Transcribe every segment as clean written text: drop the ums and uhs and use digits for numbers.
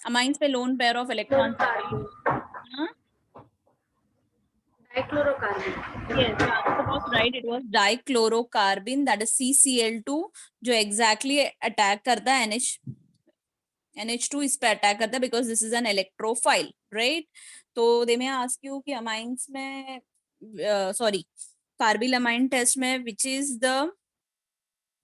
Amines पे lone pair of electron. Dichlorocarbon. Yes, the answer was right. It was dichlorocarbon, that is CCl2, जो exactly attack करता है NH2 इस पे attack करता है because this is an electrophile, right? तो they may ask you कि amines में sorry, carbylamine test में which is the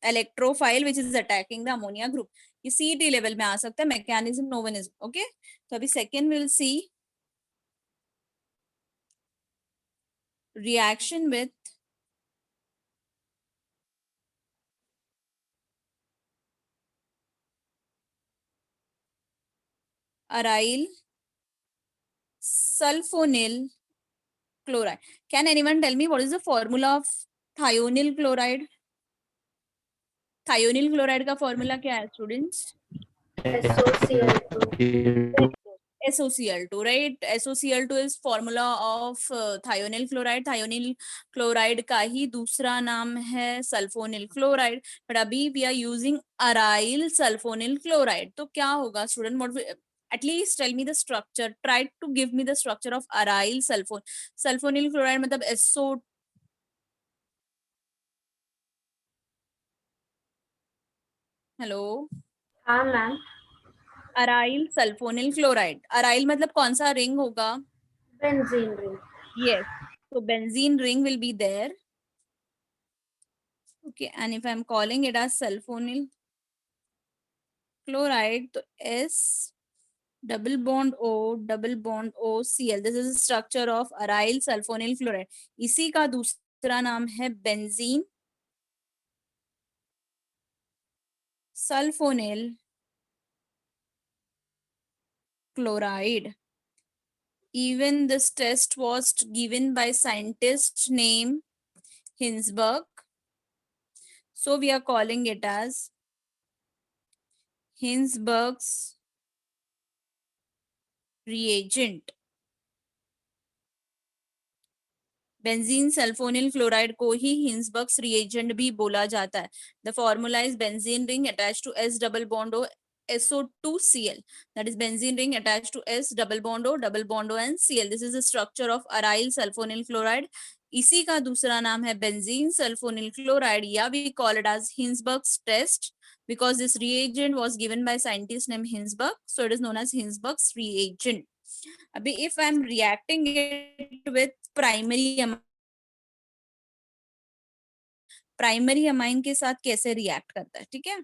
electrophile which is attacking the ammonia group. ये CET level में आ सकता है, mechanism no one is okay. तो अभी second we'll see reaction with aryl sulfonyl chloride. Can anyone tell me what is the formula of thionyl chloride? Thionyl chloride का formula क्या है students? SOCl2. SOCl2, right? SOCl2 is formula of thionyl chloride. Thionyl chloride का ही दूसरा नाम है sulfonyl chloride. But अभी we are using aryl sulfonyl chloride. तो क्या होगा student? What at least tell me the structure. Try to give me the structure of aryl sulfonyl chloride. मतलब SO. Hello. हाँ ma'am. Aryl sulphonyl chloride. Aryl मतलब कौन सा ring होगा? Benzene ring. Yes. So benzene ring will be there. Okay, and if I'm calling it as sulfonyl chloride, तो S double bond O Cl. This is the structure of aryl sulfonyl chloride. इसी का दूसरा नाम है benzene sulfonyl chloride. Even this test was given by scientist named Hinsberg. So we are calling it as Hinsberg's reagent. Benzene sulphonyl chloride को ही Hinsberg's reagent भी बोला जाता है. The formula is benzene ring attached to S double bond O SO2Cl. That is benzene ring attached to S double bond O and Cl. This is the structure of aryl sulfonyl chloride. इसी का दूसरा नाम है benzene sulfonyl chloride, या we call it as Hinsberg's test because this reagent was given by scientist named Hinsberg, so it is known as Hinsberg's reagent. अभी if I am reacting it with primary amine के साथ कैसे react करता है, ठीक है?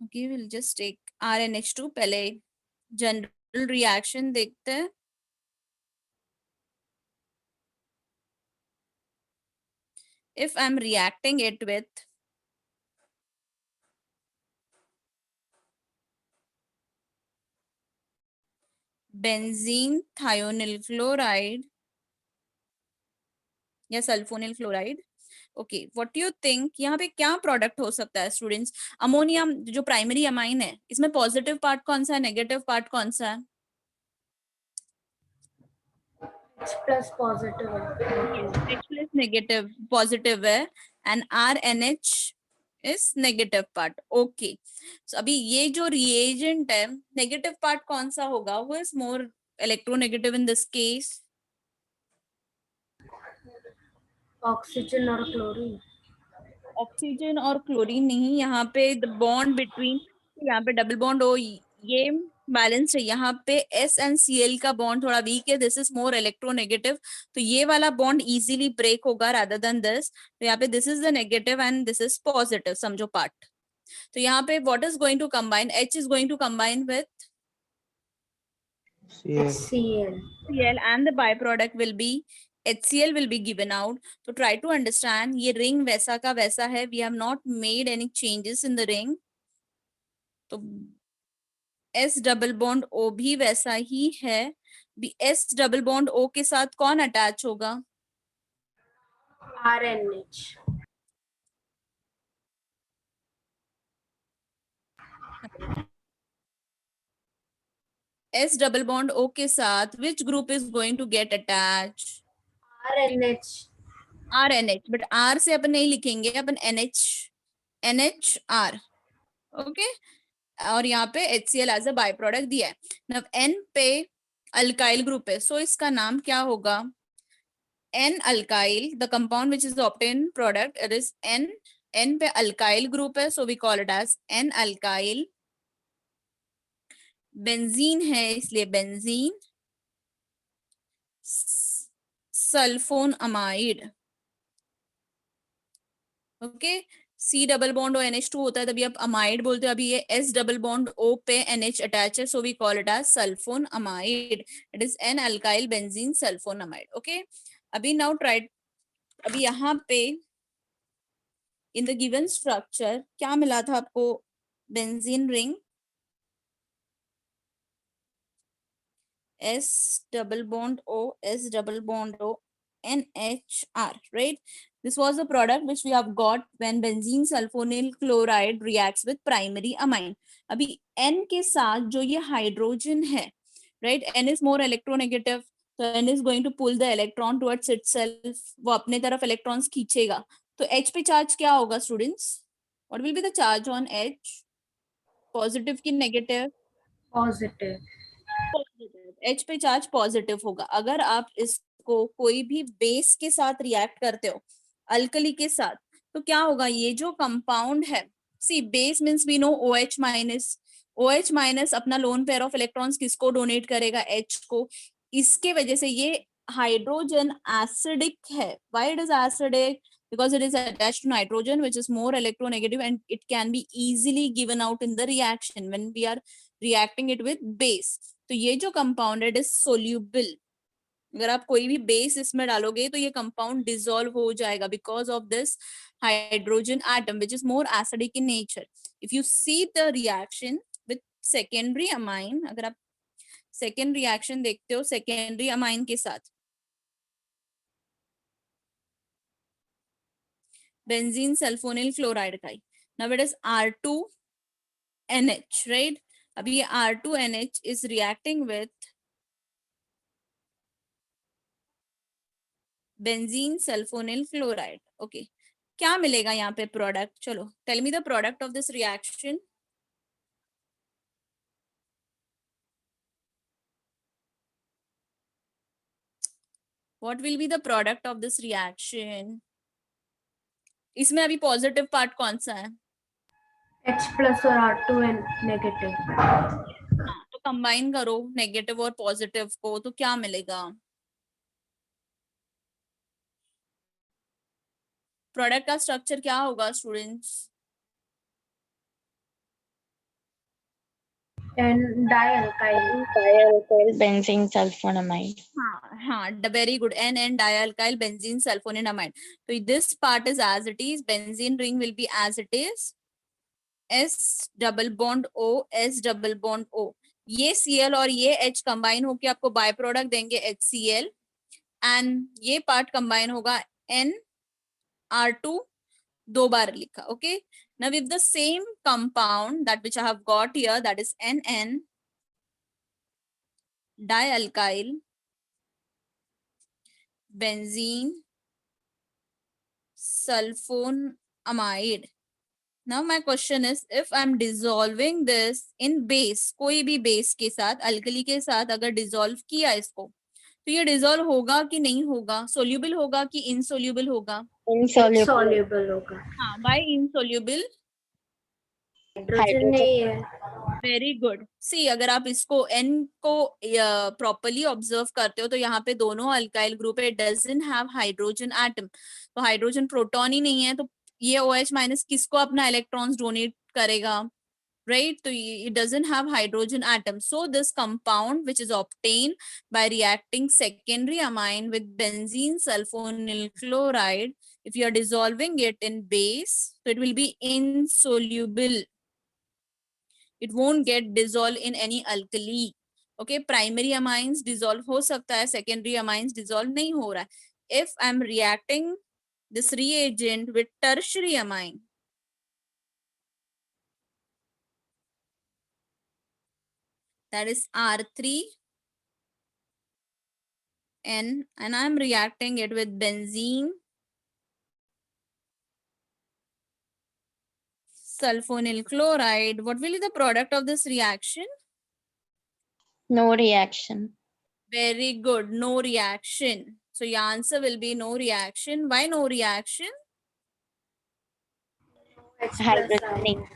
Okay, will just take RNH2. पहले general reaction देखते हैं. If I am reacting it with benzene thionyl chloride या sulfonyl chloride, okay, what you think यहाँ पे क्या प्रोडक्ट हो सकता है स्टूडेंट्स? अमोनिया जो प्राइमरी अमाइन है, इसमें पॉजिटिव पार्ट कौन सा है, नेगेटिव पार्ट कौन सा है? H plus पॉजिटिव है. H plus नेगेटिव, पॉजिटिव है, and RNH is negative part. Okay, so अभी ये जो रिएजेंट है, नेगेटिव पार्ट कौन सा होगा? वो is more electronegative in this case. Oxygen और क्लोरीन. ऑक्सीजन और क्लोरीन नहीं, यहाँ पे द बॉन्ड बिटवीन, यहाँ पे डबल बॉन्ड हो, ये बैलेंस है. यहाँ पे S एंड Cl का बॉन्ड थोड़ा वीक है, दिस इज मोर इलेक्ट्रोनेगेटिव, तो ये वाला बॉन्ड इजीली ब्रेक होगा रादर देन दिस. तो यहाँ पे this is the negative and this is positive, समझो पार्ट. तो यहाँ पे what is going to combine? H is going to combine with Cl and the byproduct will be HCl will be given out. So try to understand, ये ring वैसा का वैसा है, we have not made any changes in the ring. तो S double bond O भी वैसा ही है. S double bond O के साथ कौन अटैच होगा? RNH. S double bond O के साथ which group is going to get attached? RNH. RNH, but R से अपन नहीं लिखेंगे, अपन NHR, ओके। और यहाँ पे HCl as a by product दिया है। अब N पे अल्काइल ग्रुप है, सो इसका नाम क्या होगा? N alkyl, the compound which is the obtained product, it is N पे alkyl group है, so we call it as N alkyl. Benzene है इसलिए benzene sulphone amide, okay. C double bond और NH2 होता है तभी आप अमाइड बोलते हो, अभी ये S डबल बॉन्ड O पे NH अटैच है, so we call it as sulphone amide, it is N alkyl benzene sulphone amide, okay. अभी नाउ ट्राई, अभी यहाँ पे इन द गिवन स्ट्रक्चर क्या मिला था आपको? Benzene ring, S double bond O, S double bond O, NHR, right? This was the product which we have got when benzene sulfonyl chloride reacts with primary amine. अभी N के साथ जो ये hydrogen है, right? N is more electronegative, so N is going to pull the electron towards itself. वो अपने तरफ electrons खींचेगा, तो H पे चार्ज क्या होगा students? What will be the charge on H? Positive की नेगेटिव? पॉजिटिव। पॉजिटिव। H पे चार्ज पॉजिटिव होगा। अगर आप इसको कोई भी बेस के साथ रिएक्ट करते हो, अल्कली के साथ, तो क्या होगा? ये जो कंपाउंड है, see base means we know OH minus, OH minus अपना लोन पेयर ऑफ इलेक्ट्रॉन्स किसको डोनेट करेगा? H को। इसके वजह से ये हाइड्रोजन एसिडिक है। Why it is acidic? because it is attached to nitrogen which is more electronegative and it can be easily given out in the reaction when we are reacting it with base. तो ये जो compound है it is soluble, अगर आप कोई भी base इसमें डालोगे तो ये कंपाउंड डिसॉल्व हो जाएगा because of this hydrogen atom which is more acidic in nature. If you see the reaction with secondary amine, अगर आप सेकेंड रिएक्शन देखते हो सेकेंडरी अमाइन के साथ, बेंजीन सल्फोनिल क्लोराइड का ही, now it is R2NH, right? अभी ये R2NH is reacting with benzene sulphonyl chloride, okay. क्या मिलेगा यहाँ पे प्रोडक्ट? चलो tell me the product of this reaction. What will be the product of this reaction? इसमें अभी पॉजिटिव पार्ट कौन सा है? H प्लस और R2 नेगेटिव। हाँ, तो कंबाइन करो नेगेटिव और पॉजिटिव को, तो क्या मिलेगा? प्रोडक्ट का स्ट्रक्चर क्या होगा students? N dialkyl. dialkyl benzene sulfonamide. हाँ, very good. N dialkyl benzene sulfonamide. So this part is as it is. Benzene ring will be as it is. S double bond O, S double bond O. ये Cl और ये H combine होके आपको by product देंगे HCl, and ये part combine होगा NR2, दो बार लिखा, okay. Now with the same compound that which I have got here, that is NN dialkyl benzene sulfonamide. Now my question is, if I am dissolving this in base, कोई भी base के साथ, alkali के साथ अगर dissolve किया इसको, तो ये डिसॉल्व होगा कि नहीं होगा? सोल्यूबल होगा कि इनसोल्यूबल होगा? Insoluble. सॉल्युबल होगा। हाँ, बाय इनसोल्यूबल। हाइड्रोजन नहीं है। Very good. सी अगर आप इसको N को प्रॉपरली ऑब्जर्व करते हो तो यहाँ पे दोनों अल्काइल ग्रुप है, डजंट हैव हाइड्रोजन एटम, तो हाइड्रोजन प्रोटॉन ही नहीं है, तो ये OH माइनस किसको अपना इलेक्ट्रॉन्स डोनेट करेगा? right? So it doesn't have hydrogen atom. So this compound which is obtained by reacting secondary amine with benzene sulfonyl chloride, if you are dissolving it in base, so it will be insoluble. It won't get dissolved in any alkali. Okay, primary amines dissolve हो सकता है, secondary amines dissolve नहीं हो रहा है. If I'm reacting this reagent with tertiary amine, that is R3N, and I'm reacting it with benzene sulfonyl chloride. What will be the product of this reaction? No reaction. Very good, no reaction. So your answer will be no reaction. Why no reaction? H plus Hydrogen. ion.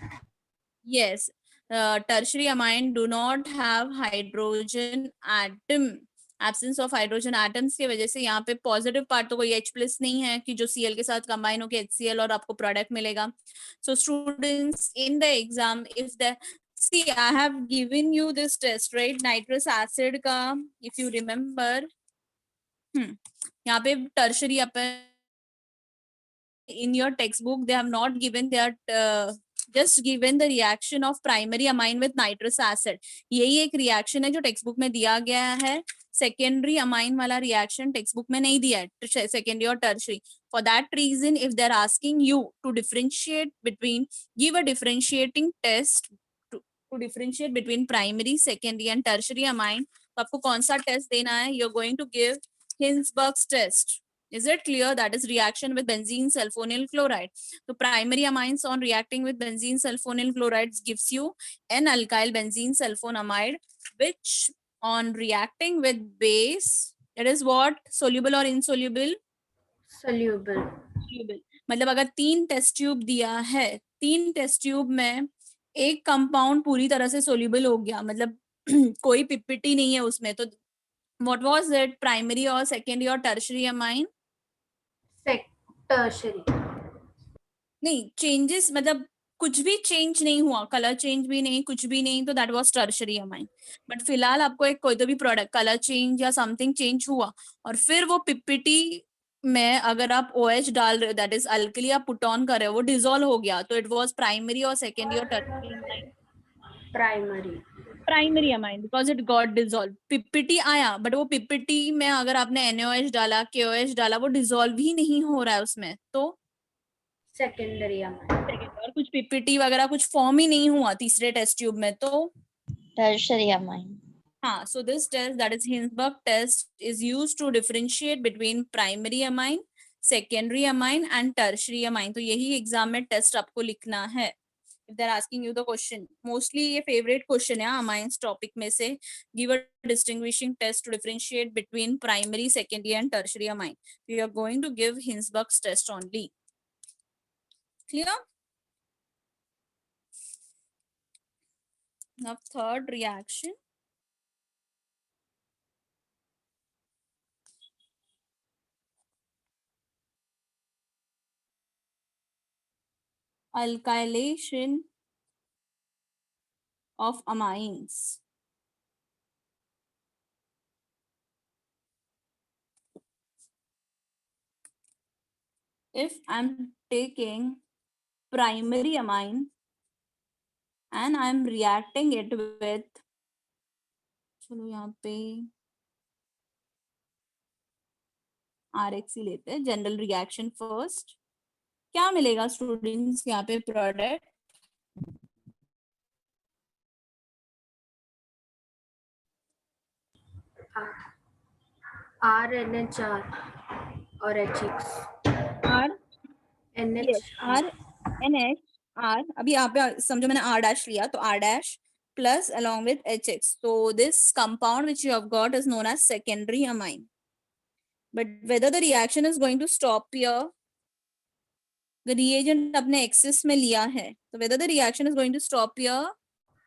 Yes, tertiary amine do not have hydrogen atom. Absence of hydrogen atoms की वजह से यहाँ पे positive part तो कोई H plus नहीं है कि जो Cl के साथ कंबाइन होकर HCl और आपको प्रोडक्ट मिलेगा. So students in the exam if the see I have given you this test right, nitrous acid का if you remember. यहाँ पे tertiary upon in your textbook they have not given their just given the reaction of primary amine with nitrous acid. यही एक reaction है जो textbook में दिया गया है. secondary amine वाला reaction textbook में नहीं दिया है, secondary और tertiary. For that reason if they are asking you to differentiate between, give a differentiating test to differentiate between primary, secondary and tertiary amine, तो आपको कौन सा test देना है? You're going to give Hinsberg's test. Is it clear? That is reaction with benzene sulfonyl chloride. So primary amines on reacting with benzene sulfonyl chlorides gives you an alkyl benzene sulfonamide, which on reacting with base, it is what? Soluble or insoluble? Soluble. Soluble. मतलब अगर 3 test tube दिया है, 3 test tube में एक compound पूरी तरह से soluble हो गया, मतलब कोई पिपिटी नहीं है उसमें, तो what was it? Primary or secondary or tertiary amine? Tertiary. नहीं, चेंजेस मतलब कुछ भी चेंज नहीं हुआ, कलर चेंज भी नहीं, कुछ भी नहीं, तो that was tertiary amine. But फिलहाल आपको एक कोई तो भी प्रोडक्ट कलर चेंज या समथिंग चेंज हुआ और फिर वो पीपीटी में अगर आप OH डाल रहे हो, दैट इज अल्कली आप पुट ऑन कर रहे हो, वो डिसॉल्व हो गया, तो इट वाज प्राइमरी और सेकेंडरी और tertiary amine. Primary. Primary amine because it got dissolve. PPT आया बट वो पीपीटी में अगर आपने NaOH डाला, KOH डाला, वो डिसॉल्व ही नहीं हो रहा है उसमें, तो Secondary amine. और कुछ पीपीटी वगैरह कुछ फॉर्म ही नहीं हुआ तीसरे टेस्ट ट्यूब में, तो Tertiary amine. हाँ. So this test, that is Hinsberg test, is used to differentiate between primary amine, secondary amine and tertiary amine. तो यही एग्जाम में टेस्ट आपको लिखना है. If they're asking you the question, mostly ये favorite question है amines topic में से, give a distinguishing test to differentiate between primary, secondary and tertiary amine. So you are going to give Hinsberg's test only. Clear? Now third reaction. Alkylation of amines. If I'm taking primary amine and I'm reacting it with, चलो यहाँ पे RX ही लेते हैं, general reaction first. क्या मिलेगा students यहाँ पे product? RNHR और HX. R NH. R NH R. अभी यहाँ पे समझो मैंने R dash लिया, तो R dash plus along with HX. So this compound which you have got is known as secondary amine. But whether the reaction is going to stop here, the reagent अपने access में लिया है, तो whether the reaction is going to stop here,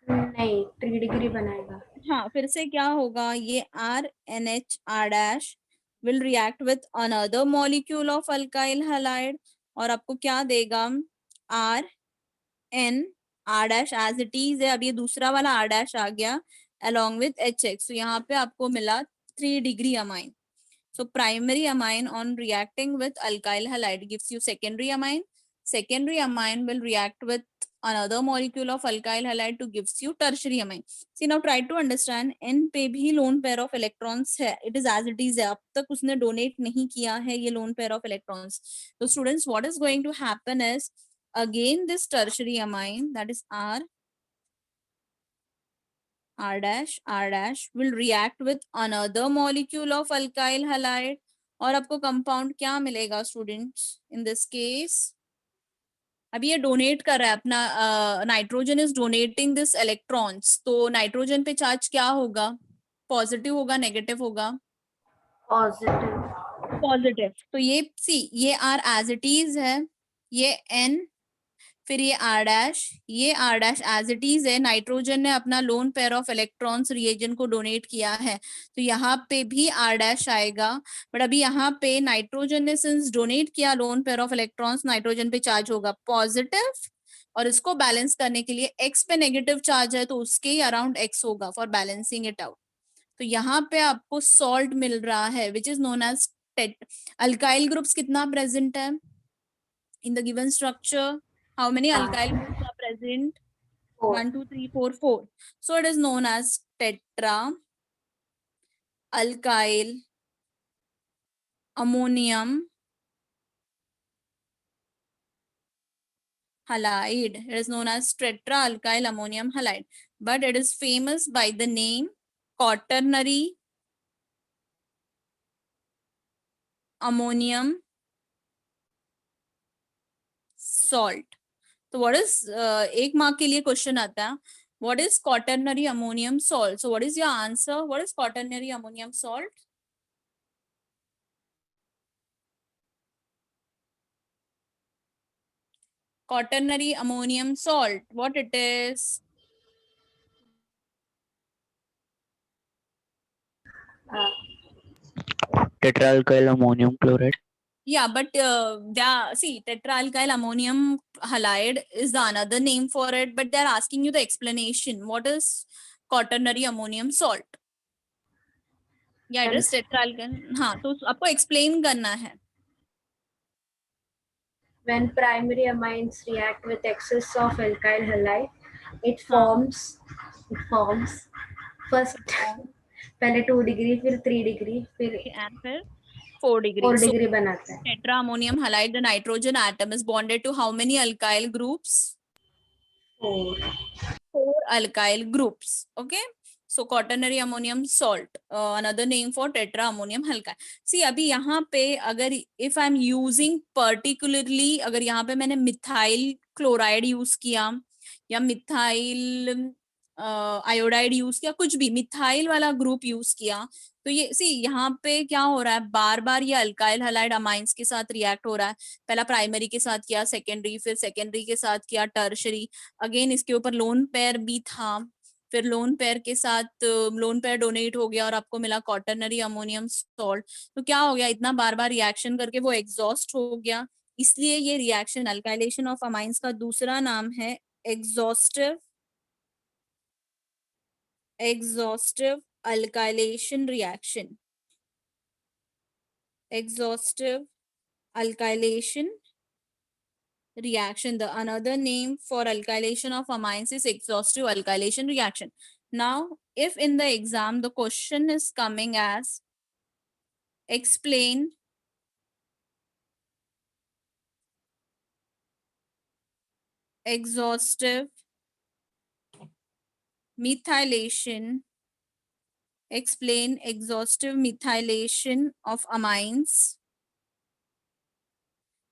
नहीं, 3 degree बनाएगा. हाँ, फिर से क्या होगा, ये RNH R dash will react with another molecule of alkyl halide और आपको क्या देगा, RN R dash as it is है, अब ये दूसरा वाला R dash आ गया along with HX. तो यहाँ पे आपको मिला 3 degree amine. So primary amine on reacting with alkyl halide gives you secondary amine. Secondary amine will react with another molecule of alkyl halide to gives you tertiary amine. See now try to understand, N पे भी lone pair of electrons है, it is as it is है, अब तक उसने donate नहीं किया है ये lone pair of electrons. So students, what is going to happen is again this tertiary amine, that is R dash will react with another molecule of alkyl halide और आपको कंपाउंड क्या मिलेगा स्टूडेंट्स इन दिस केस, अभी ये donate कर रहा है अपना, nitrogen is donating this electrons, तो नाइट्रोजन पे चार्ज क्या होगा, पॉजिटिव होगा नेगेटिव होगा, Positive. पॉजिटिव। तो ये सी ये आर एज इट इज है, ये एन, फिर ये आर डैश, ये R dash as it is है। नाइट्रोजन ने अपना lone pair of electrons reagent को डोनेट किया है, तो यहाँ पे भी आर डैश आएगा। बट अभी यहाँ पे नाइट्रोजन ने सिंस डोनेट किया loan pair of electrons, nitrogen पे चार्ज होगा पॉजिटिव, और इसको बैलेंस करने के लिए एक्स पे नेगेटिव चार्ज है तो उसके ही अराउंड एक्स होगा फॉर बैलेंसिंग इट आउट। तो यहाँ पे आपको सॉल्ट मिल रहा है विच इज नोन एज टेट। अल्काइल ग्रुप्स कितना प्रेजेंट है in the given structure, how many alkyl groups are present? 4. 1 2 3 4 4. So it is known as tetra alkyl ammonium halide. It is known as tetra alkyl ammonium halide, but it is famous by the name quaternary ammonium salt. तो what is एक mark के लिए question आता है, what is quaternary ammonium salt? So what is your answer? What is quaternary ammonium salt? Quaternary ammonium salt, what it is? Tetraalkyl ammonium chloride. Yeah, but see, tetraalkyl ammonium halide is the another name for it, but they're asking you the explanation. What is quaternary ammonium salt? Yeah, it is tetraalkyl. हाँ, तो आपको explain करना है. When primary amines react with excess of alkyl halide, it forms first पहले 2 degree फिर 3 degree फिर And फिर 4 degree. 4 So degree बनाता है. tetra ammonium halide, the nitrogen atom is bonded to how many alkyl groups? 4. 4 alkyl groups. Okay, so quaternary ammonium salt, another name for tetra ammonium halide. See, अभी यहाँ पे अगर if I'm using particularly, अगर यहाँ पे मैंने methyl chloride use किया या मिथाइल आयोडाइड यूज किया, कुछ भी मिथाइल वाला ग्रुप यूज किया, तो ये सी यहाँ पे क्या हो रहा है, बार बार ये अल्काइल हैलाइड अमाइंस के साथ रिएक्ट हो रहा है। पहला प्राइमरी के साथ किया, सेकेंडरी, फिर सेकेंडरी के साथ किया टर्शरी, अगेन इसके ऊपर लोन पेयर भी था, फिर लोन पेयर के साथ लोन पेयर डोनेट हो गया और आपको मिला क्वाटरनरी अमोनियम सॉल्ट। तो क्या हो गया, इतना बार बार रिएक्शन करके वो एग्जॉस्ट हो गया, इसलिए ये रिएक्शन अल्काइलेशन ऑफ अमाइंस का दूसरा नाम है exhaustive alkylation reaction. Exhaustive alkylation reaction. The another name for alkylation of amines is exhaustive alkylation reaction. Now, if in the exam the question is coming as explain exhaustive methylation, explain exhaustive methylation of amines,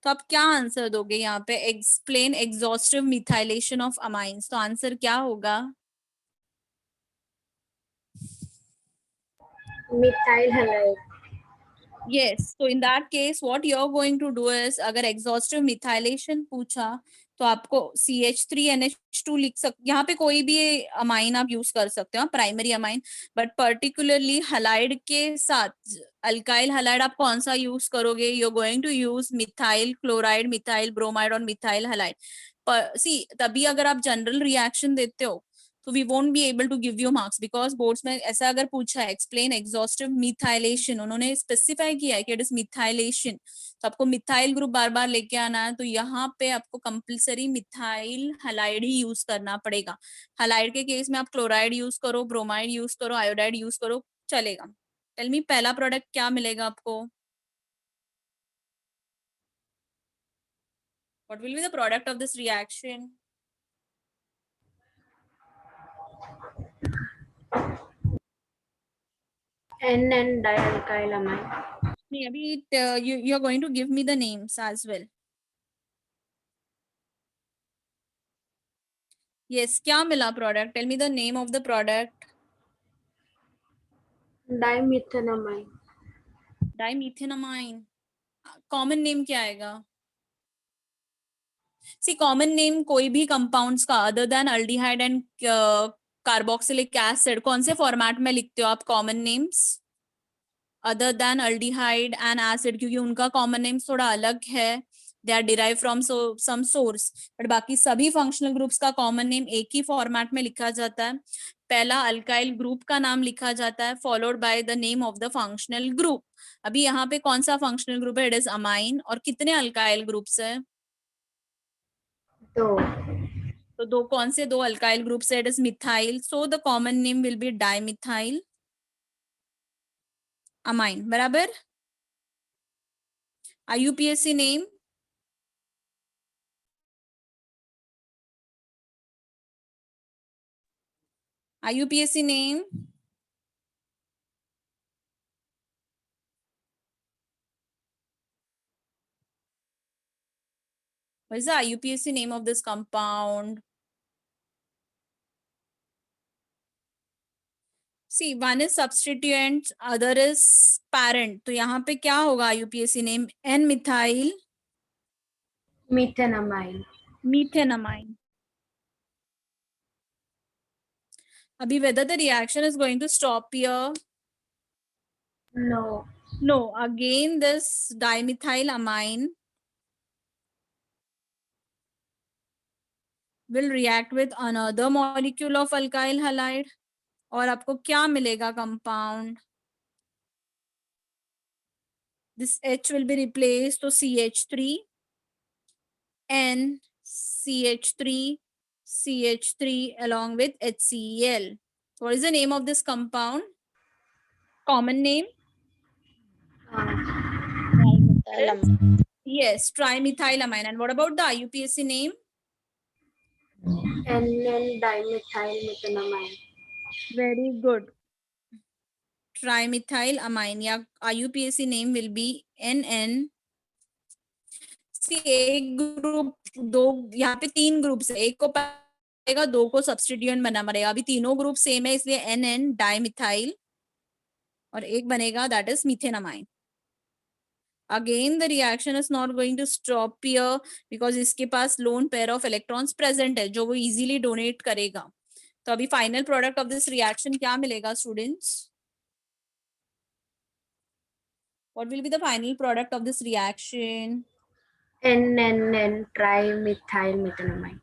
तो आप क्या answer दोगे यहाँ पे, explain exhaustive methylation of amines, तो answer क्या होगा, methyl halide. yes, so in that case what you're going to do is, अगर exhaustive methylation पूछा तो आपको CH3NH2 लिख सकते, यहाँ पे कोई भी अमाइन आप यूज कर सकते हो, primary amine, but particularly halide के साथ अल्काइल हलाइड आप कौन सा यूज करोगे, you are going to use methyl chloride, methyl bromide और मिथाइल हलाइड। सी तभी अगर आप जनरल रिएक्शन देते हो तो we won't be able to give you marks, because boards में ऐसा अगर पूछा है एक्सप्लेन एग्जॉस्टिव मिथाइलेशन, उन्होंने स्पेसिफाई किया है कि इट इज मिथाइलेशन, तो आपको मिथाइल ग्रुप बार बार लेके आना है, तो यहाँ पे आपको कंपलसरी मिथाइल हलाइड ही यूज करना पड़ेगा। हलाइड के केस में आप क्लोराइड यूज करो, ब्रोमाइड यूज करो, आयोडाइड यूज करो, चलेगा। टेल मी पहला प्रोडक्ट क्या मिलेगा आपको, what will be the product of this reaction, N dialkyl amine. नहीं अभी you are going to give me the names as well. Yes, क्या मिला product? Tell me the name of the product. Dimethanamine. Dimethanamine. Common name क्या आएगा? See common name कोई भी compounds का other than aldehyde and carboxylic acid कौन से format में लिखते हो आप common names? Other than aldehyde and acid, क्योंकि उनका कॉमन नेम थोड़ा अलग है. They are derive from some source. But बाकी सभी फंक्शनल ग्रुप्स का कॉमन नेम एक ही फॉर्मेट में लिखा जाता है. पहला अल्काइल ग्रुप का नाम लिखा जाता है followed by the name of the functional group. अभी यहाँ पे कौन सा फंक्शनल ग्रुप है? It is amine. और कितने अल्काइल ग्रुप्स है? दो. तो दो. कौन से दो अल्काइल ग्रुप्स है? It is methyl. So the common name will be dimethyl amine. बराबर. IUPAC name. IUPAC name. What is the IUPAC name of this compound? See, one is substituent, other is parent. तो यहाँ पे क्या होगा IUPAC name? N-methyl Methanamine. methanamine. अभी whether the reaction is going to stop here? No. No. Again, this dimethylamine will react with another molecule of alkyl halide. और आपको क्या मिलेगा compound? This H will be replaced to CH3, N, CH3, CH3 along with HCl. What is the name of this compound? Common name? Dimethylamine. Yes, trimethylamine. And what about the IUPAC name? N-dimethyl-methanamine. Very good. Trimethylamine. या IUPAC name will be NN. See, एक group दो, यहाँ पे तीन groups है. एक को पड़ेगा, दो को सब्स्टिट्यूएंट बना पड़ेगा. अभी तीनों ग्रुप सेम है इसलिए NN डाइमिथाइल और एक बनेगा that is methenamine. Again the reaction is not going to stop here because इसके पास lone pair of electrons present है जो वो easily donate करेगा. तो अभी final product of this reaction क्या मिलेगा students? What will be the final product of this reaction? NNN trimethyl-methanamine.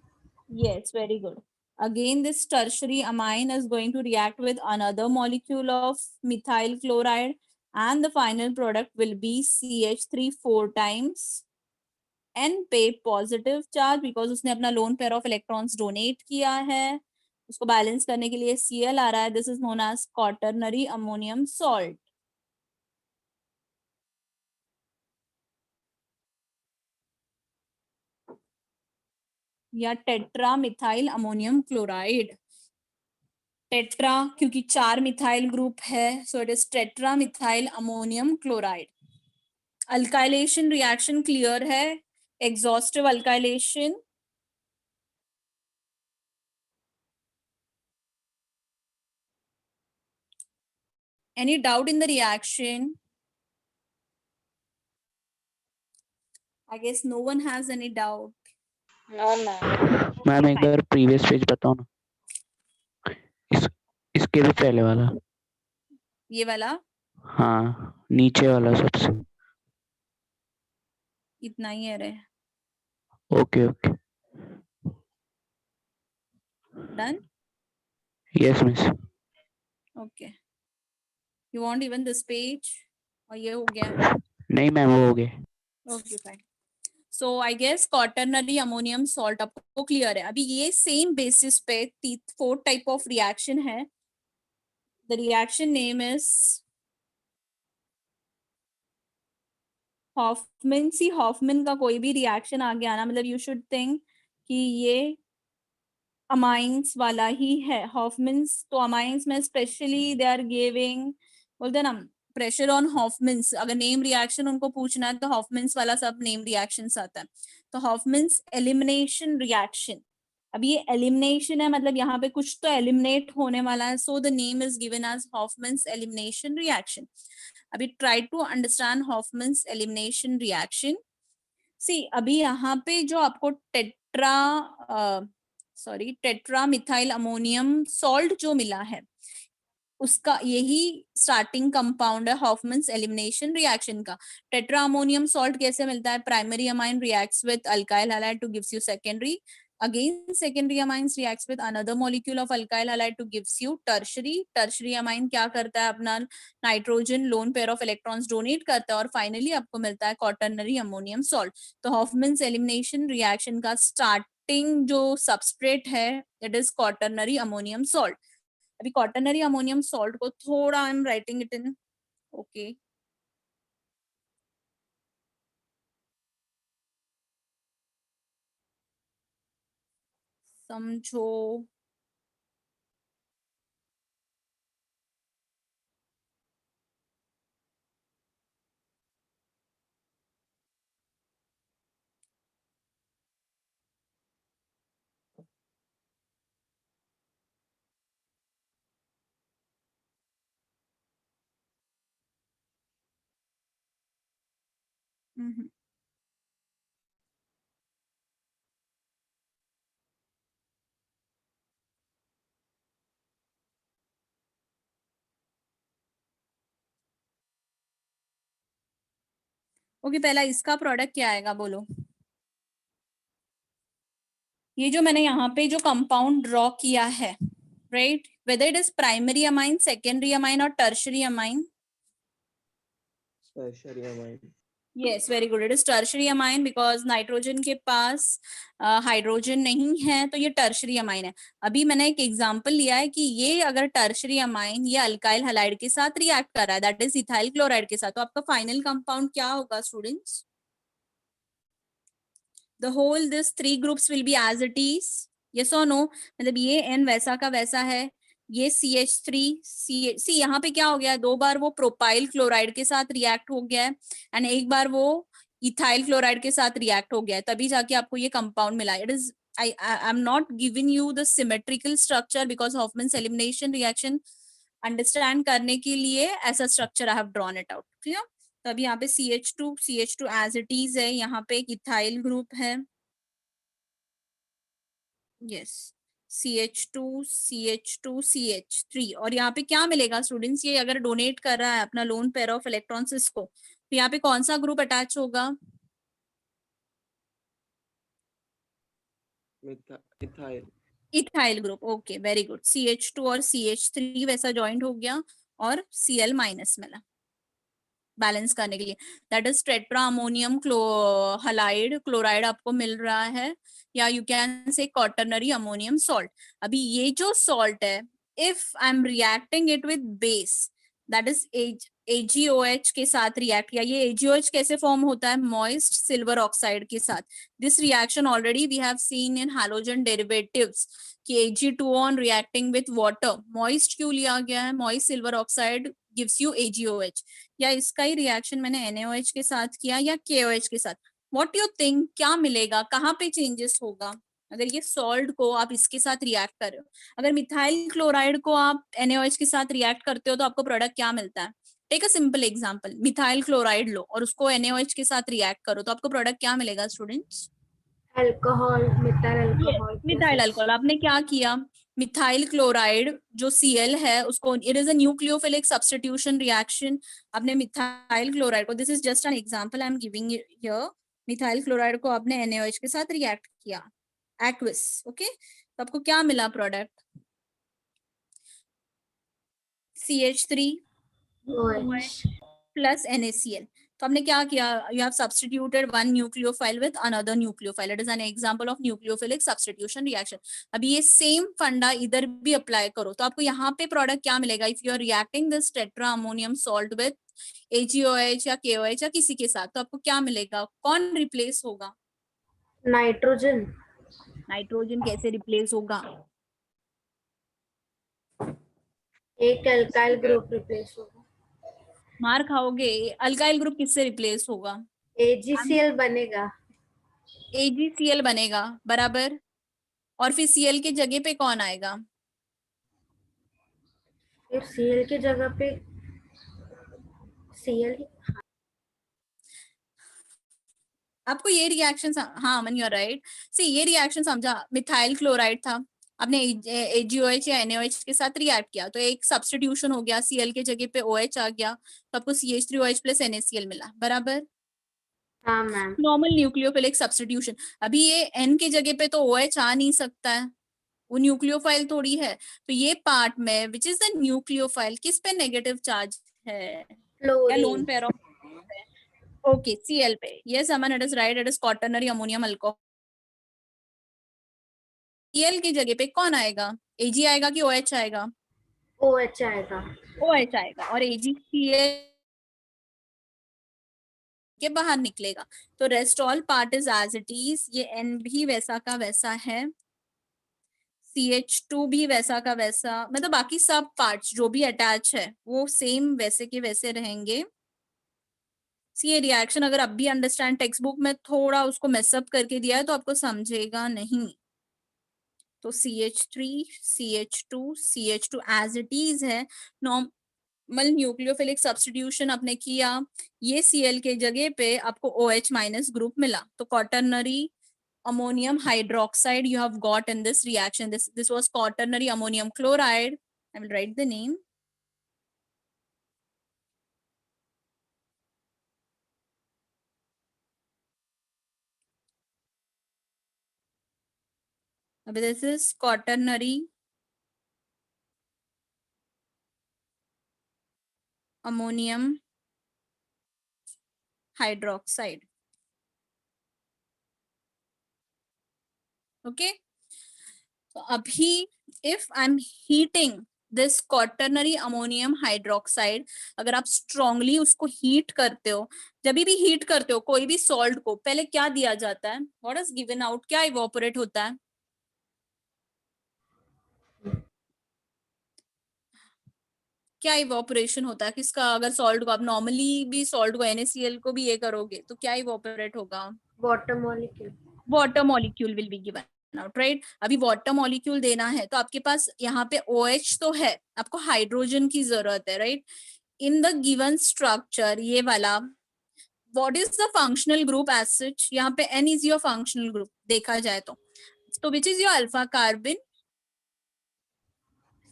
Yes, very good. Again, this tertiary amine is going to react with another molecule of methyl chloride and the final product will be CH3 4 times. N पे positive charge because उसने अपना lone pair of electrons donate किया है. उसको balance करने के लिए Cl आ रहा है. This is known as quaternary ammonium salt. या tetra methyl ammonium chloride. Tetra क्योंकि 4 मिथाइल ग्रुप है, so it is tetra methyl ammonium chloride. Alkylation reaction clear है? Exhaustive alkylation. Any doubt in the reaction? I guess no one has any doubt. No, ma'am. Ma'am एक बार previous page बताओ ना. इसके भी पहले वाला. ये वाला हाँ, नीचे वाला सबसे. इतना ही है रे. Okay okay. Done? Yes miss. Okay. You want even this page? और ये हो गया? नहीं मैम, वो हो गए. Okay, fine. So I guess quaternary ammonium salt आपको क्लियर है. अभी ये सेम बेसिस पे 4 टाइप ऑफ रिएक्शन है. The reaction name is Hoffman. See Hoffman का कोई भी रिएक्शन आगे आना मतलब you should think कि ये अमाइंस वाला ही है. हॉफमन्स तो अमाइंस में स्पेशली दे आर गिविंग, बोलते ना प्रेशर ऑन हॉफमन्स. अगर नेम रिएक्शन उनको पूछना है तो हॉफमन्स वाला सब नेम रिएक्शंस आता है. तो हॉफमन्स एलिमिनेशन रिएक्शन अब ये एलिमिनेशन है, मतलब यहाँ पे कुछ तो एलिमिनेट होने वाला है, so the name is given as Hofmann's elimination reaction. अभी try to understand Hofmann's elimination reaction. See अभी यहाँ पे जो आपको टेट्रा मिथाइल अमोनियम सॉल्ट जो मिला है, उसका यही स्टार्टिंग कंपाउंड है हॉफमैन्स एलिमिनेशन रिएक्शन का. टेट्रा अमोनियम सॉल्ट कैसे मिलता है? Primary amine reacts with alkyl halide two gives you secondary. Again, secondary amines reacts with another molecule of alkyl halide to gives you tertiary. Tertiary amine क्या करता है? अपना nitrogen lone pair of electrons donate करता है और finally आपको मिलता है quaternary ammonium salt. तो Hoffman's elimination reaction का starting जो substrate है, it is quaternary ammonium salt. अभी quaternary ammonium salt को थोड़ा I'm writing it in, okay. समझो. ओके, पहला इसका प्रोडक्ट क्या आएगा बोलो. ये जो मैंने यहाँ पे जो कंपाउंड ड्रॉ किया है, right, whether it is primary amine, secondary amine और tertiary amine. Tertiary amine. Yes, very good, it is tertiary amine because nitrogen के पास हाइड्रोजन नहीं है, तो ये टर्शरी अमाइन है. अभी मैंने एक एग्जांपल लिया है कि ये अगर टर्शरी अमाइन ये अल्काइल हैलाइड के साथ रिएक्ट कर रहा है, दैट इज इथाइल क्लोराइड के साथ, तो आपका फाइनल कंपाउंड क्या होगा students? The whole this three groups will be as it is, yes or no? मतलब ये N वैसा का वैसा है, ये CH3 सी यहाँ पे क्या हो गया, 2 बार वो प्रोपाइल क्लोराइड के साथ रिएक्ट हो गया है एंड एक बार वो इथाइल क्लोराइड के साथ रिएक्ट हो गया है, तभी जाके आपको ये कंपाउंड मिला. It is I am not giving you the symmetrical structure because Hoffman's elimination reaction understand करने के लिए ऐसा structure I have drawn it out. clear? तो अभी यहाँ पे CH2 as it is है, यहाँ पे एक इथाइल ग्रुप है, यस, CH2 और यहाँ पे क्या मिलेगा स्टूडेंट्स? ये अगर डोनेट कर रहा है अपना लोन पेयर ऑफ इलेक्ट्रॉन्स इसको, तो यहाँ पे कौन सा ग्रुप अटैच होगा? Ethyl group. Okay, very good. CH2 और CH3 वैसा ज्वाइंट हो गया और Cl माइनस मिला बैलेंस करने के लिए. That is tetra ammonium halide chloride आपको मिल रहा है, या you can say quaternary ammonium salt. अभी ये जो सॉल्ट है, if I am reacting it with base, that is AgOH के साथ रिएक्ट किया. ये AgOH कैसे फॉर्म होता है? मॉइस्ट सिल्वर ऑक्साइड के साथ. This reaction already we have seen in halogen derivatives कि Ag2O reacting with water. Moist क्यों लिया गया है? Moist silver oxide gives you AgOH. या इसका ही रिएक्शन मैंने NaOH के साथ किया या KOH के साथ. What you think क्या मिलेगा? कहाँ पे चेंजेस होगा अगर ये सॉल्ट को आप इसके साथ रिएक्ट कर रहे हो? अगर मिथाइल क्लोराइड को आप NaOH के साथ रिएक्ट करते हो तो आपको प्रोडक्ट क्या मिलता है? Take a simple example, methyl chloride लो और उसको NaOH के साथ रिएक्ट करो तो आपको प्रोडक्ट क्या मिलेगा स्टूडेंट्स? Alcohol, methyl alcohol. आपने क्या किया? मिथाइल क्लोराइड जो Cl है उसको, it is a nucleophilic substitution reaction. आपने मिथाइल क्लोराइड को, this is just an example I am giving here, methyl chloride को आपने NaOH के साथ रिएक्ट किया, एक्वस. ओके, तो आपको क्या मिला प्रोडक्ट? CH3 plus NaCl. तो हमने क्या किया? You have substituted one nucleophile with another nucleophile. It is an example of nucleophilic substitution reaction. अभी ये same फंडा इधर भी अप्लाई करो तो आपको यहाँ पे प्रोडक्ट क्या मिलेगा? If you are reacting this tetra ammonium salt with AgOH या KOH या किसी के साथ, तो आपको क्या मिलेगा? कौन रिप्लेस होगा? नाइट्रोजन. नाइट्रोजन कैसे रिप्लेस होगा? एक अल्काइल ग्रुप रिप्लेस होगा. मार खाओगे. अल्काइल ग्रुप किससे रिप्लेस होगा? AgCl बनेगा. AgCl बनेगा, बराबर. और फिर Cl के जगह पे कौन आएगा? फिर Cl की जगह पे Cl ही आपको ये रिएक्शन, हाँ अमन यू आर राइट। सी ये रिएक्शन समझा, मिथाइल क्लोराइड था, आपने AgOH या NaOH के साथ रिएक्ट किया तो एक सब्स्टिट्यूशन हो गया, Cl के जगह पे OH आ गया तो आपको CH3OH प्लस NaCl मिला, बराबर। हाँ मैम। Normal nucleophilic substitution. अभी ये N के जगह पे तो OH आ नहीं सकता है, वो न्यूक्लियोफाइल थोड़ी है, तो ये पार्ट में विच इज द न्यूक्लियोफाइल किस पे नेगेटिव चार्ज है? या loan chlorine. Pair of, okay Cl पे। Yes Aman, it is right, it is quaternary ammonium alcohol. Cl की जगह पे कौन आएगा? Ag आएगा कि OH आएगा? OH आएगा। OH आएगा और AgCl के बाहर निकलेगा, तो rest all part is as it is. ये N भी वैसा का वैसा है, CH2 भी वैसा का वैसा, मतलब बाकी सब पार्ट्स जो भी अटैच है वो सेम वैसे के वैसे रहेंगे। ये रिएक्शन अगर अब भी अंडरस्टैंड, टेक्स्ट बुक में थोड़ा उसको मेसअप करके दिया है तो आपको समझेगा नहीं। तो CH3 CH2 CH2 as it is है, नॉर्मल न्यूक्लियोफिलिक सब्स्टिट्यूशन आपने किया, ये Cl के जगह पे आपको OH माइनस ग्रुप मिला, तो quaternary ammonium hydroxide you have got in this reaction. This was quaternary ammonium chloride. I will write the name. This is quaternary ammonium hydroxide. Okay. So abhi if I'm heating this quaternary ammonium hydroxide, अगर आप strongly उसको heat करते हो, जब भी heat करते हो कोई भी salt को, पहले क्या दिया जाता है? What is given out? क्या evaporate होता है? क्या इवोपरेशन होता है किसका? अगर सॉल्ट को आप नॉर्मली भी सॉल्ट को NaCl को भी ये करोगे तो क्या इवोपरेट होगा? Water molecule. Water molecule will be given out, right. अभी वाटर मॉलिक्यूल देना है तो आपके पास यहाँ पे OH तो है, आपको हाइड्रोजन की जरूरत है, right. In the given structure ये वाला what is the functional group as such? यहाँ पे N is your functional group देखा जाए तो which is your alpha carbon?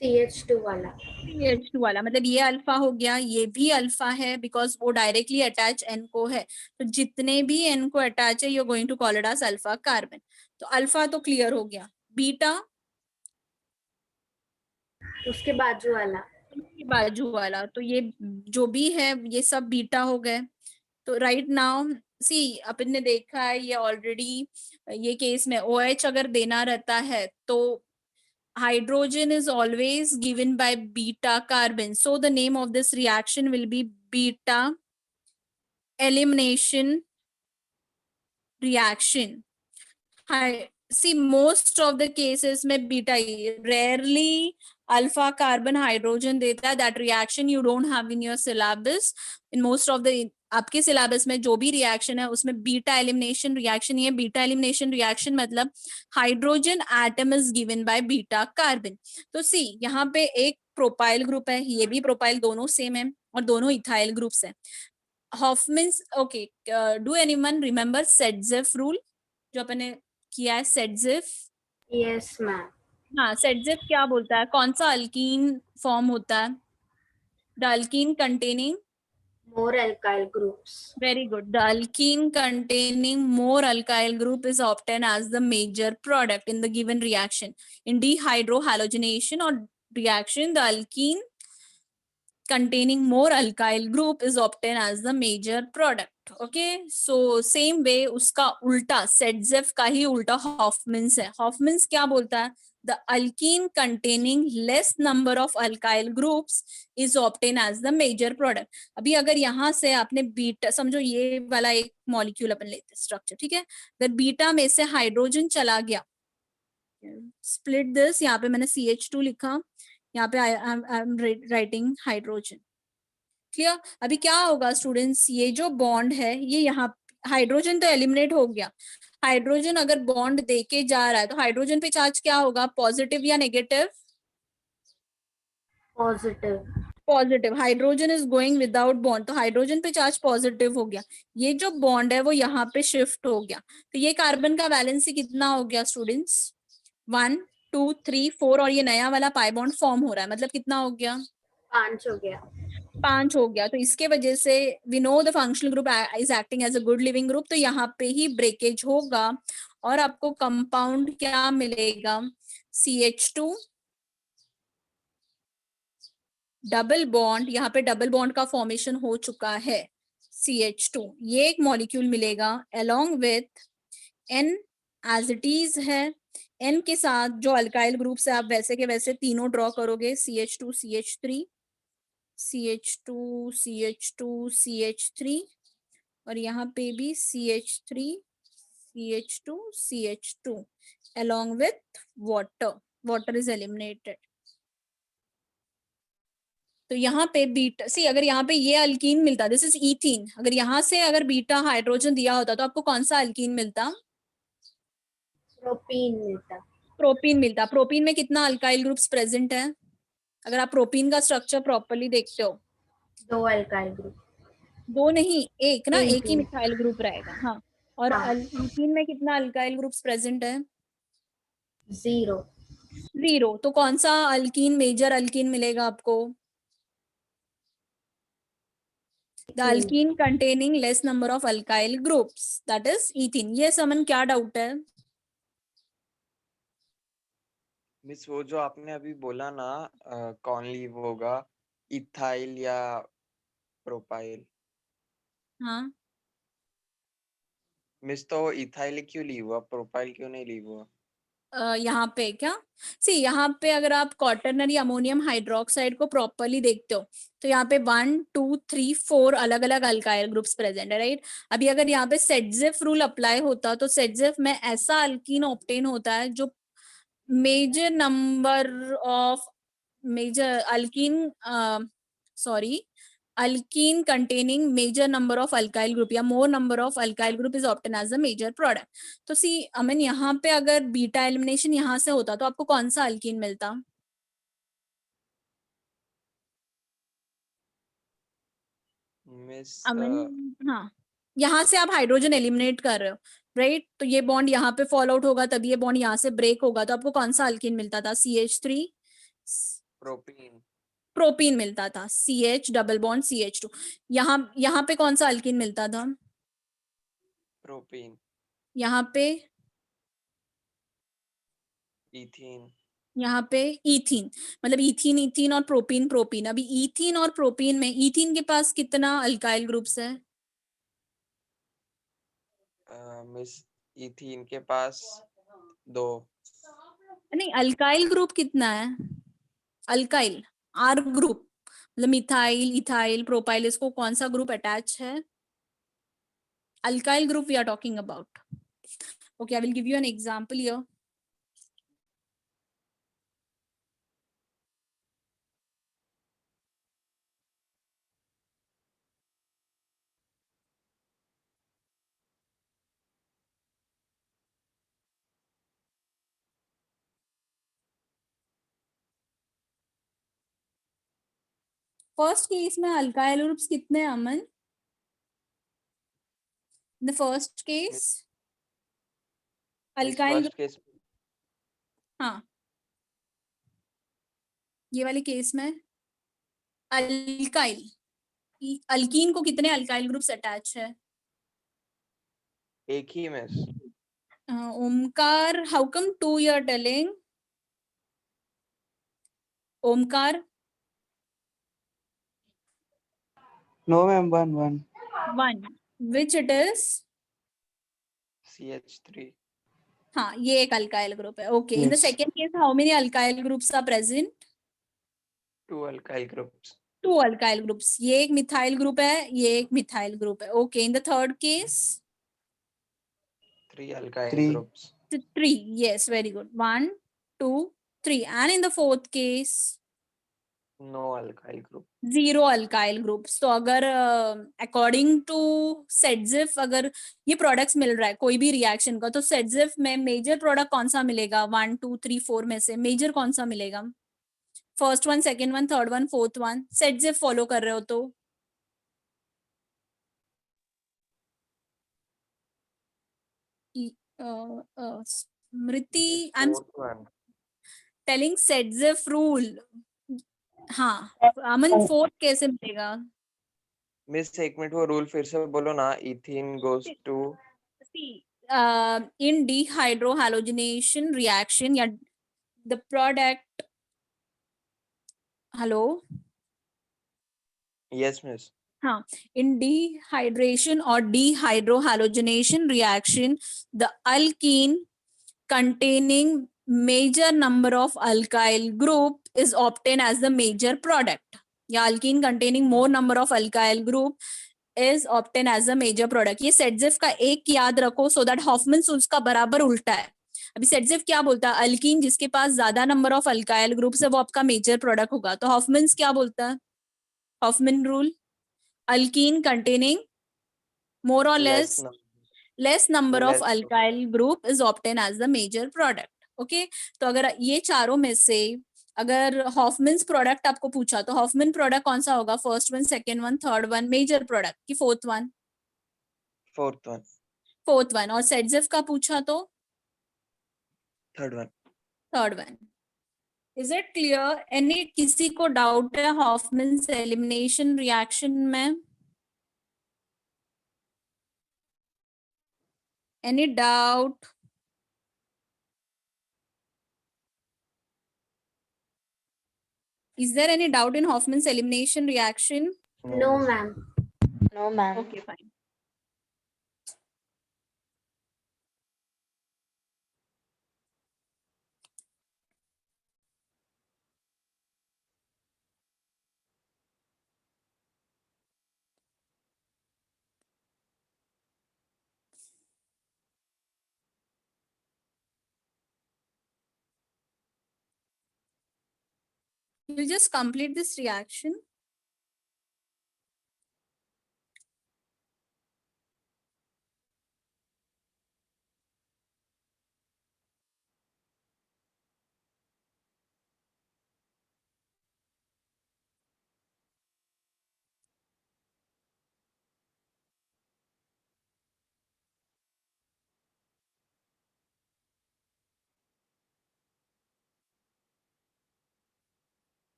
CH2 वाला। CH2 वाला, मतलब ये अल्फा हो गया, ये भी अल्फा है बिकॉज वो डायरेक्टली अटैच N को है, तो जितने भी N को अटैच है you are going to call it as alpha carbon. तो अल्फा तो क्लियर हो गया, बीटा उसके बाजू वाला। उसके बाजू वाला, तो ये जो भी है ये सब बीटा हो गए। तो राइट नाउ सी अपन ने देखा है ये ऑलरेडी, ये केस में OH अगर देना रहता है तो hydrogen is always given by beta carbon, so the name of this reaction will be beta elimination reaction. See most of the cases में beta, rarely alpha carbon hydrogen देता है, that reaction you don't have in your syllabus. In most of the आपके syllabus में जो भी reaction है उसमें beta elimination reaction ही है। बीटा एलिमिनेशन रिएक्शन मतलब hydrogen atom is given by beta carbon. तो सी यहाँ पे एक प्रोपाइल ग्रुप है, ये भी प्रोपाइल, दोनों सेम है और दोनों इथाइल ग्रुप्स है। Hofmann's, okay, do anyone remember Saytzeff rule जो अपन ने किया है? Saytzeff, yes ma'am. हाँ सेटजेफ क्या बोलता है, कौन सा अल्कीन फॉर्म होता है? The alkyne containing more alkyl groups. very good. The alkene containing more alkyl group is obtained as the major product in the given reaction. In dehydrohalogenation or reaction, the alkene containing more alkyl group is obtained as the major product. Okay, so same way उसका उल्टा सेटजेफ का ही उल्टा हॉफमैन्स है। हॉफमैन्स क्या बोलता है? The alkene containing less number of alkyl groups is obtained as the major product. अभी अगर यहाँ से आपने बीटा, समझो ये वाला एक मॉलिक्यूल अपन लेते स्ट्रक्चर, ठीक है, अगर बीटा में से हाइड्रोजन चला गया, स्प्लिट दिस, यहाँ पे मैंने CH2 लिखा, यहाँ पे I am writing hydrogen, clear. अभी क्या होगा स्टूडेंट्स, ये जो बॉन्ड है ये यहाँ हाइड्रोजन तो एलिमिनेट हो गया, हाइड्रोजन अगर बॉन्ड देके जा रहा है तो हाइड्रोजन पे चार्ज क्या होगा, पॉजिटिव या negative? Positive. Positive. Hydrogen is going without bond, तो हाइड्रोजन पे चार्ज पॉजिटिव हो गया, ये जो बॉन्ड है वो यहाँ पे शिफ्ट हो गया, तो ये कार्बन का वैलेंसी कितना हो गया स्टूडेंट्स, 1 2 3 4, और ये नया वाला पाई बॉन्ड फॉर्म हो रहा है, मतलब कितना हो गया, 5 हो गया। 5 हो गया। तो इसके वजह से we know the functional group is acting as a good leaving group, तो यहाँ पे ही ब्रेकेज होगा और आपको कंपाउंड क्या मिलेगा, CH2 डबल बॉन्ड, यहाँ पे डबल बॉन्ड का फॉर्मेशन हो चुका है, CH2, ये एक मॉलिक्यूल मिलेगा along with N as it is है, N के साथ जो अल्काइल ग्रुप है आप वैसे के वैसे तीनों ड्रॉ करोगे, CH2 CH3 CH2 CH2 CH3, और यहाँ पे भी CH3 CH2 CH2 along with water is eliminated। तो यहाँ पे बीटा सी, अगर यहाँ पे ये अल्कीन मिलता, दिस इज इथीन, अगर यहाँ से अगर बीटा हाइड्रोजन दिया होता तो आपको कौन सा अल्कीन मिलता, प्रोपीन मिलता। प्रोपीन मिलता। प्रोपीन में कितना अल्काइल ग्रुप्स प्रेजेंट है, अगर आप प्रोपीन का स्ट्रक्चर प्रॉपर्ली देखते हो, 2 अल्काइल ग्रुप। 2 नहीं, एक ना, एक ही एक। मिथाइल ग्रुप रहेगा। हाँ, और हाँ। इथीन में कितना अल्काइल ग्रुप्स प्रेजेंट है, 0। 0। तो कौन सा अल्कीन मेजर अल्कीन मिलेगा आपको, the alkyne containing less number of alkyl groups, that is ethene. ये समन क्या डाउट है, मिस वो जो आपने अभी बोला ना कौन लीव होगा, इथाइल या प्रोपाइल? हाँ मिस तो इथाइल क्यों लीव हुआ, प्रोपाइल क्यों नहीं लीव हुआ? यहाँ पे क्या, सी यहाँ पे अगर आप क्वाटरनरी अमोनियम हाइड्रोक्साइड को प्रॉपरली देखते हो तो यहाँ पे 1 2 3 4 अलग अलग अल्काइल ग्रुप्स प्रेजेंट है, राइट। अभी अगर यहाँ पे सेटजेफ रूल अप्लाई होता तो सेटजेफ में ऐसा अल्कीन ऑब्टेन होता है जो major number of major alkene sorry alkene containing major number of alkyl group या more number of alkyl group is obtain as a major product. तो सी अमीन यहाँ पे अगर बीटा एलिमिनेशन यहाँ से होता तो आपको कौन सा अल्कीन मिलता, मिस अमीन हाँ, यहाँ से आप हाइड्रोजन एलिमिनेट कर रहे हो, राइट, तो ये बॉन्ड यहाँ पे फॉल आउट होगा तभी ये बॉन्ड यहाँ से ब्रेक होगा, तो आपको कौन सा अल्कीन मिलता था, CH3 प्रोपीन। प्रोपीन मिलता था, CH डबल बॉन्ड CH2। यहाँ पे कौन सा अल्कीन मिलता था, प्रोपीन। यहाँ पे इथीन। यहाँ पे इथीन, मतलब इथीन इथीन और प्रोपीन प्रोपीन। अभी इथीन और प्रोपीन में इथीन के पास कितना अल्काइल ग्रुप्स है, मिस इथीन के पास 2। नहीं अल्काइल ग्रुप कितना है, अल्काइल R ग्रुप, मतलब मिथाइल इथाइल प्रोपाइल, इसको कौन सा ग्रुप अटैच है, alkyl group we are talking about. Okay, I will give you an example here. First case में अल्काइल ग्रुप्स कितने हैं Aman, the first case miss alkyl, first case हाँ ये वाले केस में अल्काइल, अल्कीन को कितने अल्काइल ग्रुप्स अटैच है, एक ही miss. Omkar, how come 2 you are telling, Omkar No, ma'am, one. 1, which it is, CH3। हाँ ये एक अल्काइल ग्रुप है। Okay, in the Yes. Second case how many alkyl groups are present, 2 alkyl groups. 2 alkyl groups, ये एक methyl group है, ये एक methyl group है। Okay, in the third case 3 alkyl 3. Groups. 3, yes, very good, 1 2 3, and in the fourth case no alkyl group. 0 alkyl groups. तो अगर according to सेडजिफ अगर ये प्रोडक्ट्स मिल रहा है कोई भी रिएक्शन का, तो सेडजिफ में मेजर प्रोडक्ट कौन सा मिलेगा? 1 2 3 4 में से मेजर कौन सा मिलेगा? First one, second one, third one, fourth one. Saytzeff follow कर रहे हो तो Smriti, I am fourth one. Telling Saytzeff rule. हाँ, अमन फोर्थ कैसे मिलेगा? मिस एक मिनट वो रूल फिर से बोलो ना। Ethene goes to in dehydrohalogenation reaction या the product, hello, yes miss. हाँ, in dehydration or dehydrohalogenation reaction the alkene containing major number of alkyl group is obtained as the major product, या alkene containing more number of alkyl group is obtained as a major product। ये सेडजिफ का एक याद रखो so that हॉफमैन्स उसका बराबर उल्टा है। अभी सेडजिफ क्या बोलता है? अल्कीन जिसके पास ज्यादा नंबर ऑफ अल्काइल ग्रुप्स है वो आपका मेजर प्रोडक्ट होगा। तो हॉफमैन्स क्या बोलता है? Hofmann rule, alkene containing more और less number of alkyl group is obtain as the major product. Okay, तो अगर ये चारों में से अगर हॉफमैन्स प्रोडक्ट आपको पूछा तो हॉफमैन प्रोडक्ट कौन सा होगा? First one, second one, third one, major product की fourth one? Fourth one. Fourth one. और सेडजिफ का पूछा तो third one. Third one. Is it clear? Any किसी को डाउट है हॉफमैन्स एलिमिनेशन रिएक्शन में? Any doubt? Is there any doubt in Hoffman's elimination reaction? No, ma'am. No, ma'am. Okay, fine. You just complete this reaction.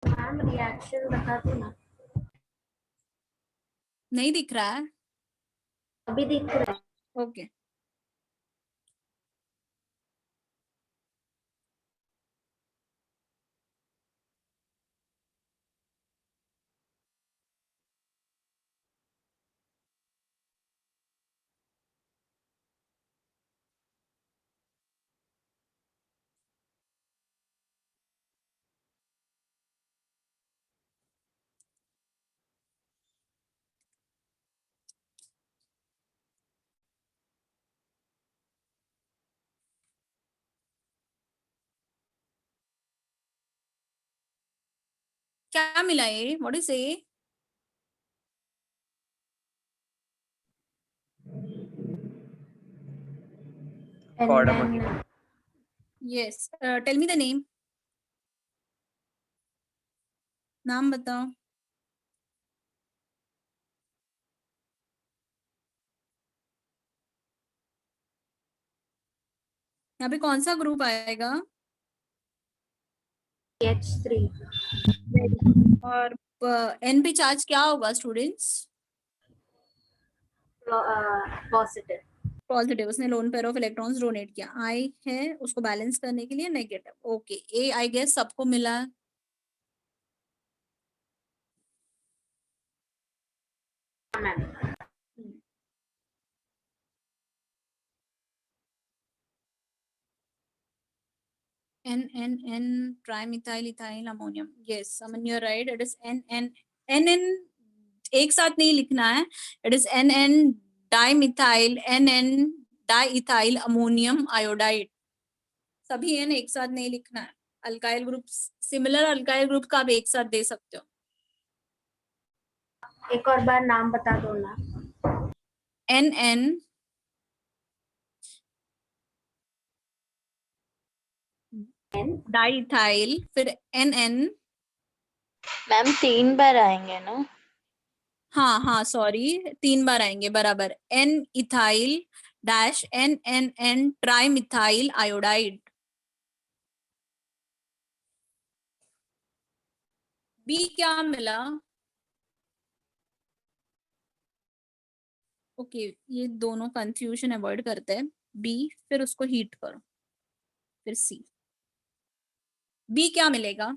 Ma'am reaction बता दो ना। नहीं दिख रहा है? अभी दिख रहा है। Okay. क्या मिला ये? What is it? And Called then ammonium. Yes. Tell me the name. नाम बताओ। यहाँ पे कौन सा ग्रुप आएगा? H3 और N पे चार्ज क्या होगा स्टूडेंट्स? positive. पॉजिटिव। उसने lone pair of electrons donate किया। आई है उसको बैलेंस करने के लिए negative. Okay, uh I guess सबको मिला। Ma'am. N trimethyl ethyl ammonium. Yes, Aman, you're right. It is N एक साथ नहीं लिखना है। It is N dimethyl diethyl ammonium iodide। सभी N एक साथ नहीं लिखना है। Alkyl group, similar alkyl group का आप एक साथ दे सकते हो। एक और बार नाम बता दो ना। NN डाइथाइल, फिर NN, मैम 3 बार आएंगे ना? हाँ हाँ सॉरी 3 बार आएंगे बराबर, N ethyl dash NNN trimethyl iodide. B क्या मिला? ओके ये दोनों कंफ्यूजन अवॉइड करते हैं। बी फिर उसको हीट करो, फिर सी। बी क्या मिलेगा?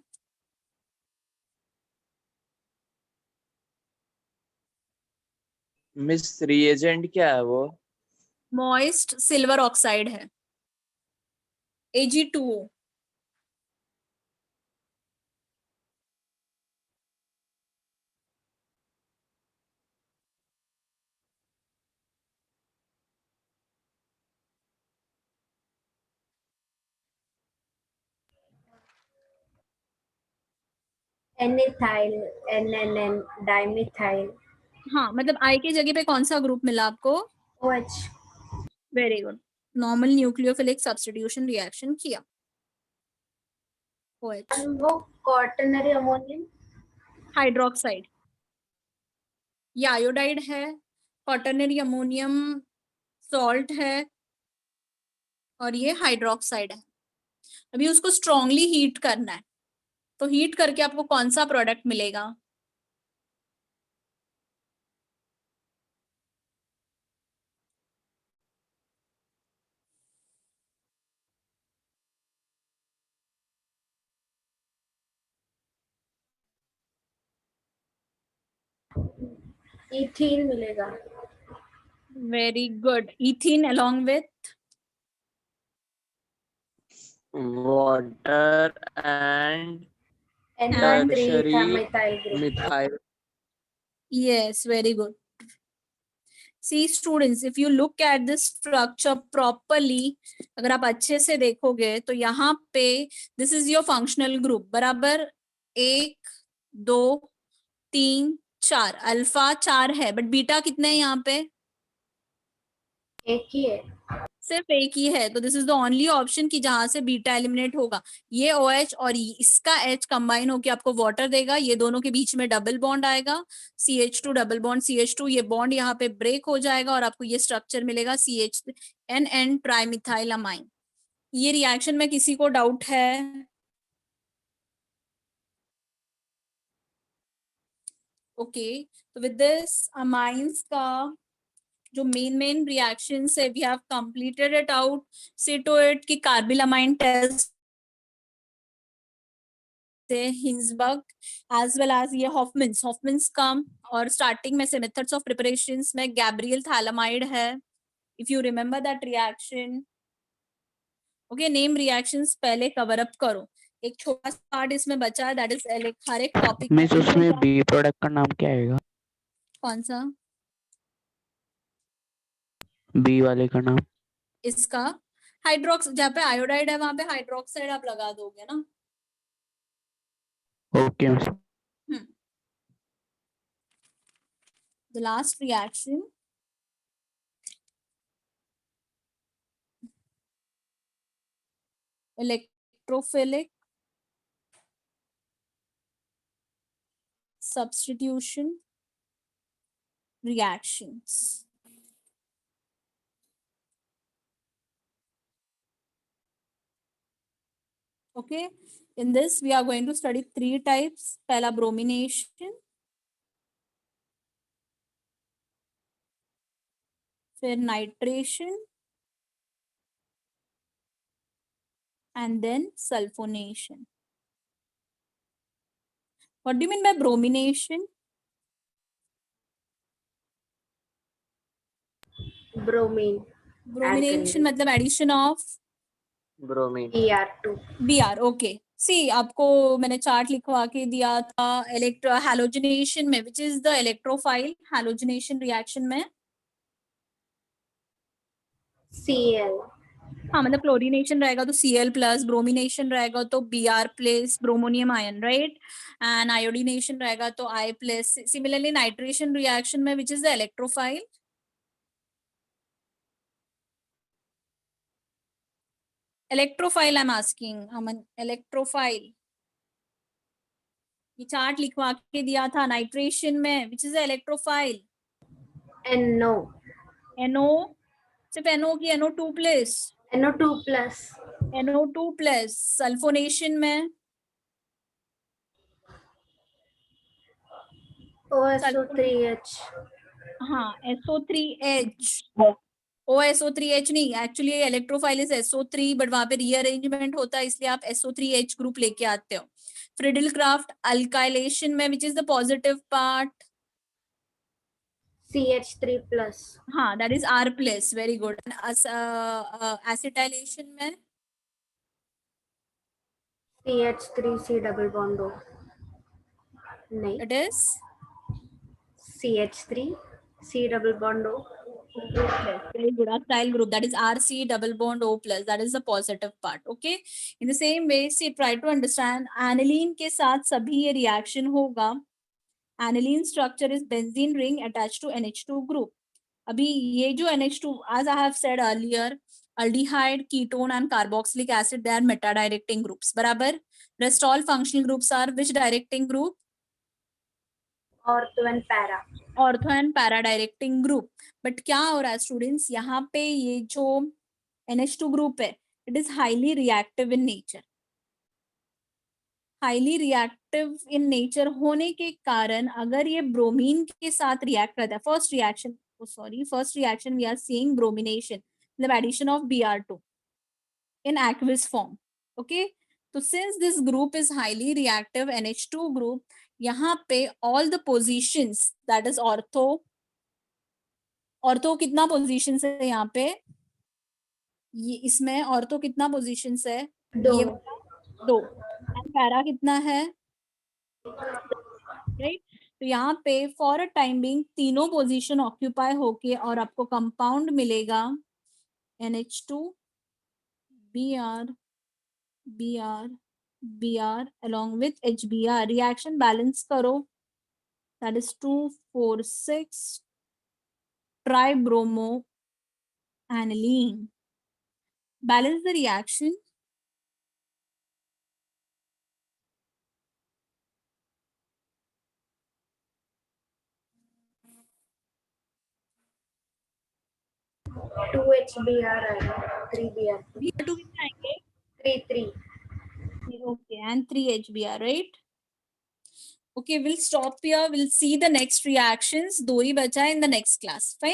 मिस रिएजेंट क्या है वो? मॉइस्ट सिल्वर ऑक्साइड है, Ag2O। N-ethyl, NNN, dimethyl, हाँ मतलब आई की जगह पे कौन सा ग्रुप मिला आपको? OH. Very good, normal nucleophilic substitution reaction किया। OH वो quaternary ammonium. हाइड्रोक्साइड, ये आयोडाइड है, क्वाटर्नरी अमोनियम सॉल्ट है, और ये हाइड्रोक्साइड है। अभी उसको स्ट्रांगली हीट करना है, तो हीट करके आपको कौन सा प्रोडक्ट मिलेगा? Ethyl मिलेगा। Very good, ethene along with water and NO3 tertiary था methyl group. methyl. yes very good. See students, if you look at this structure properly, अगर आप अच्छे से देखोगे तो यहाँ पे this is your functional group बराबर, 1 2 3 4, अल्फा 4 है, बट बीटा कितने हैं यहाँ पे? एक ही है। सिर्फ एक ही है, तो this is the only option कि जहां से बीटा एलिमिनेट होगा। ये OH और इसका H कंबाइन होके आपको वाटर देगा, ये दोनों के बीच में डबल बॉन्ड आएगा, CH2 डबल बॉन्ड CH2, ये बॉन्ड यहाँ पे ब्रेक हो जाएगा और आपको ये स्ट्रक्चर मिलेगा CH2NN ट्राइमिथाइल अमाइन। ये रिएक्शन में किसी को डाउट है? ओके, तो विद दिस अमाइंस का जो मेन रिएक्शंस है we have completed it out. See to it की carbylamine test Hinsberg as well as ये हॉफमन्स का, और स्टार्टिंग में से मेथड्स ऑफ प्रिपरेशंस में गैब्रियल थैलामाइड है, if you remember that reaction. Okay, name reactions पहले कवर अप करो, एक छोटा सा पार्ट इसमें बचा है, दैट इज हर एक टॉपिक मिस उसमें बी प्रोडक्ट का नाम क्या आएगा? कौन सा? बी वाले का नाम? इसका हाइड्रोक्स, जहाँ पे आयोडाइड है वहां पे हाइड्रोक्साइड आप लगा दोगे ना। Okay miss. The last reaction, electrophilic substitution reactions. Okay, in this we are going to study 3 types. पहला bromination, फिर nitration, and then sulfonation. What do you mean by bromination? Bromine. Bromination मतलब addition of bromine. Br2. Br. Okay. सी आपको मैंने chart लिखवा के दिया था electro halogenation में, which is the electrophile halogenation reaction में? Cl. हाँ मतलब क्लोरीनेशन रहेगा तो Cl प्लस, ब्रोमिनेशन रहेगा तो Br plus bromonium ion, right, and iodination रहेगा तो I plus. Similarly nitration reaction में which is the electrophile? Electrophile I am asking Aman, electrophile. ये चार्ट लिखवा के दिया था नाइट्रेशन में, which is the electrophile? NO. NO, सिर्फ NO की NO2 plus, NO2 plus. NO2 plus. Sulphonation में OSO3H. हाँ SO3H. OSO3H नहीं, actually electrophile is SO3 but वहां पे रीअरेंजमेंट होता है इसलिए आप SO3H ग्रुप लेके आते हो. फ्रिडल क्राफ्ट अल्काइलेशन में which is the positive part? CH3 plus. हाँ that is R plus, very good. Acetylation में CH3C double bond O. नहीं. It is CH3C double bond O. very good. Acyl group, that is RC double bond O plus, that is the positive part. Okay, in the same way see, try to understand aniline के साथ सभी ये reaction होगा. Aniline structure is benzene ring attached to NH2 group. अभी ये जो NH2, as I have said earlier, aldehyde, ketone and carboxylic acid, they are meta directing groups. बराबर. Rest all functional groups are which directing group? Ortho and para. Ortho and para directing group. But क्या हो रहा है students, यहाँ पे ये जो NH2 group है it is highly reactive in nature. Highly reactive in nature होने के कारण अगर ये ब्रोमीन के साथ रिएक्ट करता है, first reaction we are seeing bromination, मतलब addition of Br2 in aqueous form. Okay, so since this group is highly reactive NH2 group, यहाँ पे all the positions, that is ortho कितना positions है यहाँ पे, ये इसमें ortho कितना positions है? ये 2. and para कितना है? right, तो यहाँ पे for a time being तीनों position occupy होके और आपको compound मिलेगा NH2 Br along with HBr. Reaction balance करो, that is 2,4,6 tribromo aniline. Balance the reaction. Two HBr आएगा. 3 Br. Br2 कितना आएंगे? 3. Okay, and 3 HBr, right? Okay, we'll stop here. We'll see the next reactions. 2 ही बचा है in the next class. Fine.